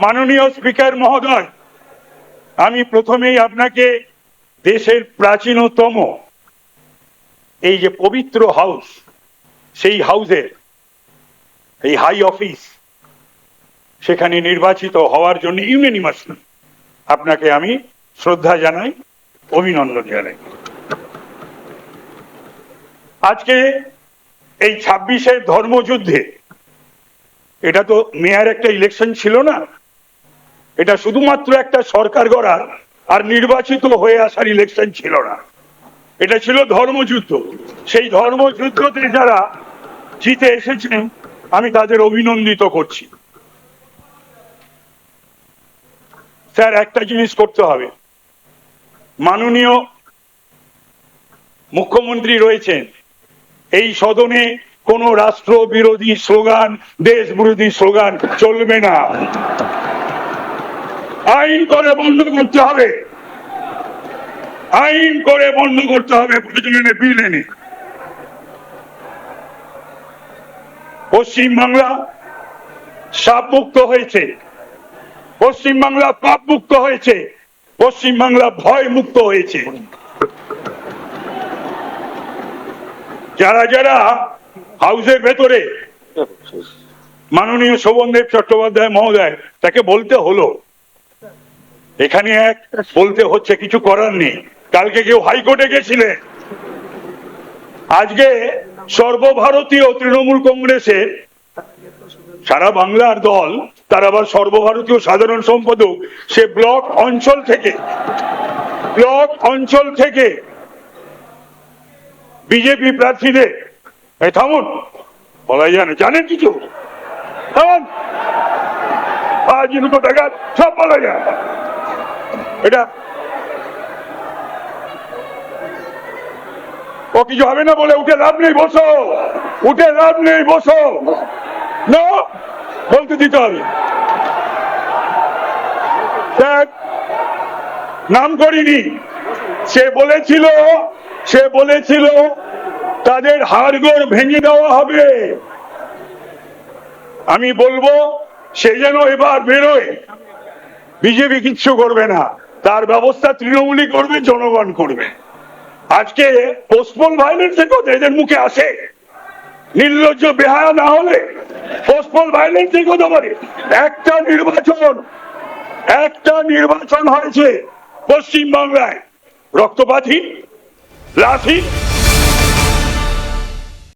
মাননীয় স্পিকার মহোদয়, আমি প্রথমেই আপনাকে দেশের প্রাচীনতম এই যে পবিত্র হাউস, সেই হাউসের এই হাই অফিস, সেখানে নির্বাচিত হওয়ার জন্য ইউনানিমাসলি আপনাকে আমি শ্রদ্ধা জানাই, অভিনন্দন জানাই। আজকে এই 26-এর ধর্মযুদ্ধে, এটা তো মেয়ার একটা ইলেকশন ছিল না, এটা শুধুমাত্র একটা সরকার গড়ার আর নির্বাচিত হয়ে আসার ইলেকশন ছিল না, এটা ছিল ধর্মযুদ্ধ। সেই ধর্মযুদ্ধতে যারা জিতে এসেছেন আমি তাদের অভিনন্দিত করছি। স্যার, একটা জিনিস করতে হবে, মাননীয় মুখ্যমন্ত্রী রয়েছেন, এই সদনে কোন রাষ্ট্র বিরোধী স্লোগান, দেশ বিরোধী স্লোগান চলবে না। আইন করে বন্ধ করতে হবে, আইন করে বন্ধ করতে হবে, প্রয়োজনে বিল এনে। পশ্চিমবাংলা সাপ মুক্ত হয়েছে, পশ্চিমবাংলা পাপ মুক্ত হয়েছে, পশ্চিমবাংলা ভয় মুক্ত হয়েছে। যারা যারা হাউসের ভেতরে, মাননীয় শোভনদেব চট্টোপাধ্যায় মহোদয়, তাকে বলতে হলো, এখানে এক বলতে হচ্ছে, কিছু করার নেই। কালকে কেউ হাইকোর্টে গেছিলেন, আজকে সর্বভারতীয় তৃণমূল কংগ্রেসের সারা বাংলার দল, তার আবার সর্বভারতীয় সাধারণ সম্পাদক, সে ব্লক অঞ্চল থেকে বিজেপি প্রার্থীদের, থামুন, বলাই জানেন কিছু, থামুন, আজ দুটো টাকা সব বলা যায়, এটা ও কিছু হবে না বলে উঠে লাভ নেই, বসো, উঠে লাভ নেই, বসো, না বলতে দিতে হবে। নাম করিনি, সে বলেছিল তাদের হাড়গোড় ভেঙে দেওয়া হবে। আমি বলবো সে যেন এবার বেরোয়, বিজেপি কিচ্ছু করবে না, তার ব্যবস্থা তৃণমূলই করবে, জনগণ করবে। আজকে পোস্টপোল ভায়োলেন্সের কথা এদের মুখে আসে, নির্লজ্জ বেহায়া না হলে পোস্টপোল ভায়োলেন্সের কথা বলে। একটা নির্বাচন হয়েছে পশ্চিমবাংলায়, রক্তপাতহীন, লাশহীন,